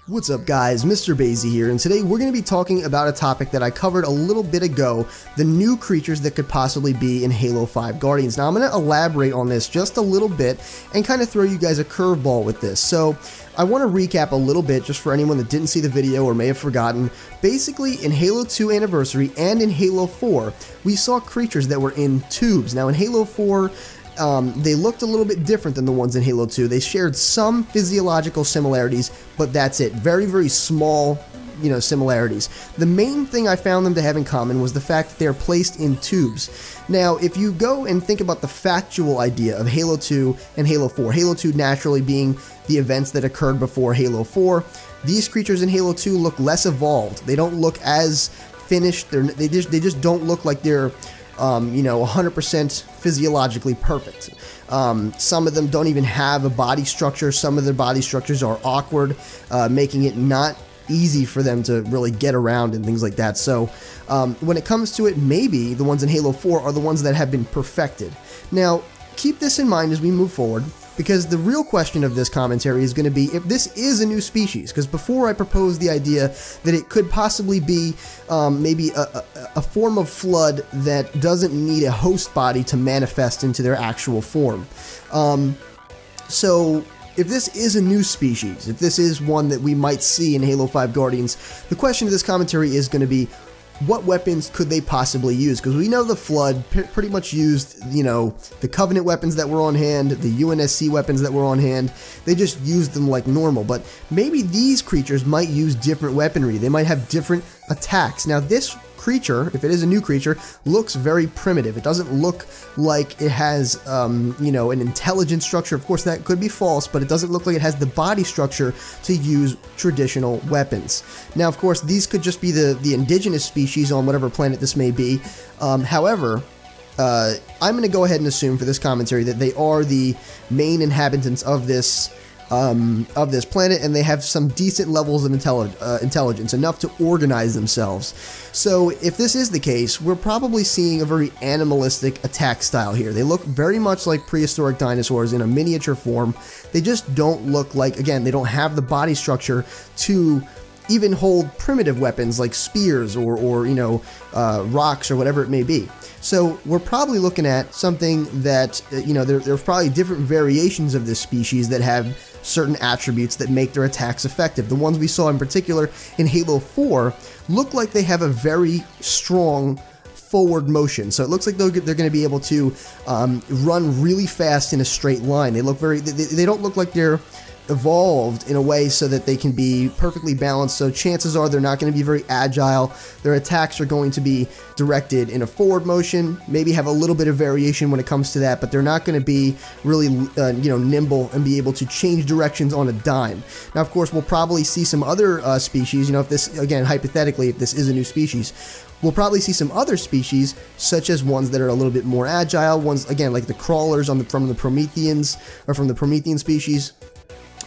What's up guys, MrBayeasy here, and today we're going to be talking about a topic that I covered a little bit ago, the new creatures that could possibly be in Halo 5 Guardians. Now I'm going to elaborate on this just a little bit and kind of throw you guys a curveball with this. So I want to recap a little bit just for anyone that didn't see the video or may have forgotten. Basically in Halo 2 Anniversary and in Halo 4, we saw creatures that were in tubes. Now in Halo 4, they looked a little bit different than the ones in Halo 2. They shared some physiological similarities, but that's it. Very, very small, similarities. The main thing I found them to have in common was the fact that they're placed in tubes. Now, if you go and think about the factual idea of Halo 2 and Halo 4, Halo 2 naturally being the events that occurred before Halo 4, these creatures in Halo 2 look less evolved. They don't look as finished. They just don't look like they're 100% physiologically perfect. Some of them don't even have a body structure. Some of their body structures are awkward, making it not easy for them to really get around and things like that. So when it comes to it, maybe the ones in Halo 4 are the ones that have been perfected. Now, keep this in mind as we move forward, because the real question of this commentary is going to be if this is a new species. Because before I proposed the idea that it could possibly be maybe a form of flood that doesn't need a host body to manifest into their actual form. So if this is a new species, if this is one that we might see in Halo 5 Guardians, the question of this commentary is going to be, what weapons could they possibly use? Because we know the Flood pretty much used, the Covenant weapons that were on hand, the UNSC weapons that were on hand. They just used them like normal. But maybe these creatures might use different weaponry. They might have different attacks. Now this creature, if it is a new creature, looks very primitive. It doesn't look like it has, an intelligent structure. Of course, that could be false, but it doesn't look like it has the body structure to use traditional weapons. Now, of course, these could just be the indigenous species on whatever planet this may be. However, I'm going to go ahead and assume for this commentary that they are the main inhabitants of this planet, and they have some decent levels of intelligence, enough to organize themselves. So if this is the case, we're probably seeing a very animalistic attack style here. They look very much like prehistoric dinosaurs in a miniature form. They just don't look like, again, they don't have the body structure to even hold primitive weapons like spears or rocks or whatever it may be. So we're probably looking at something that, there's probably different variations of this species that have certain attributes that make their attacks effective. The ones we saw in particular in Halo 4 look like they have a very strong forward motion. So it looks like they're going to be able to run really fast in a straight line. They look they don't look like they're evolved in a way so that they can be perfectly balanced, so chances are they're not going to be very agile. Their attacks are going to be directed in a forward motion, maybe have a little bit of variation when it comes to that, but they're not going to be really nimble and be able to change directions on a dime. Now, of course, we'll probably see some other species, if this, again, hypothetically, if this is a new species, we'll probably see some other species, such as ones that are a little bit more agile, ones, again, like the crawlers from the Prometheans, or from the Promethean species.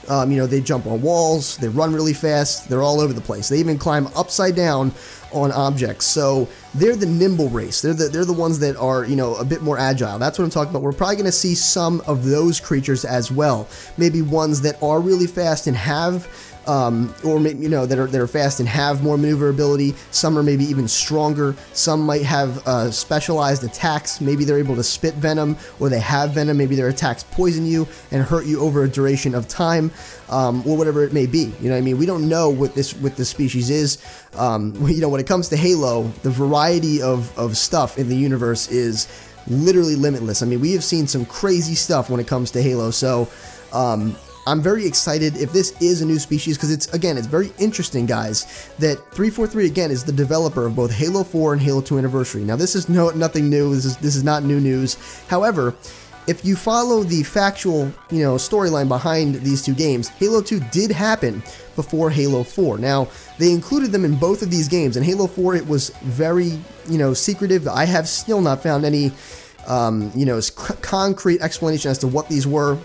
They jump on walls, they run really fast, they're all over the place. They even climb upside down on objects. So they're the nimble race. They're the ones that are, a bit more agile. That's what I'm talking about. We're probably going to see some of those creatures as well. Maybe ones that are really fast and have that are fast and have more maneuverability. Some are maybe even stronger. Some might have specialized attacks. Maybe they're able to spit venom, or they have venom. Maybe their attacks poison you and hurt you over a duration of time, or whatever it may be. We don't know what this species is. When it comes to Halo, the variety of stuff in the universe is literally limitless. We have seen some crazy stuff when it comes to Halo. So I'm very excited if this is a new species, because it's very interesting, guys, that 343, again, is the developer of both Halo 4 and Halo 2 Anniversary. Now, this is nothing new. This is not new news. However, if you follow the factual, storyline behind these two games, Halo 2 did happen before Halo 4. Now, they included them in both of these games. In Halo 4, it was very, secretive. I have still not found any, concrete explanation as to what these were.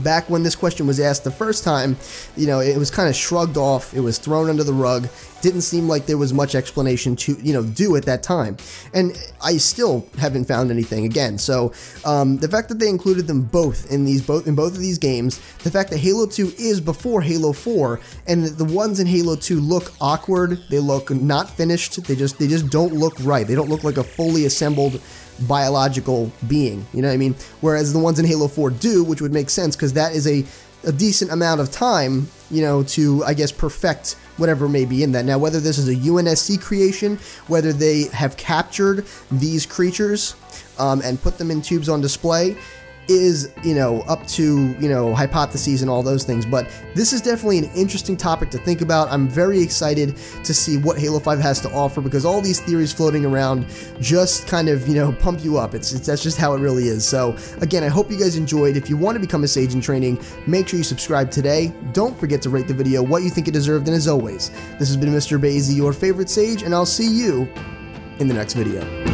back when this question was asked the first time, you know, it was kind of shrugged off, it was thrown under the rug, didn't seem like there was much explanation to, you know, do at that time. And I still haven't found anything again. So the fact that they included them both in both of these games, the fact that Halo 2 is before Halo 4, and that the ones in Halo 2 look awkward, they look not finished, they just don't look right. They don't look like a fully assembled biological being, you know what I mean? Whereas the ones in Halo 4 do, which would make sense because that is a decent amount of time, you know, to, I guess, perfect whatever may be in that. Now, whether this is a UNSC creation, whether they have captured these creatures and put them in tubes on display, is, you know, up to, you know, hypotheses and all those things. But this is definitely an interesting topic to think about. I'm very excited to see what Halo 5 has to offer, because all these theories floating around just kind of, you know, pump you up. That's just how it really is. So again, I hope you guys enjoyed. If you want to become a Sage in training, make sure you subscribe today. Don't forget to rate the video what you think it deserved, and as always, this has been MrBayeasy, your favorite Sage, and I'll see you in the next video.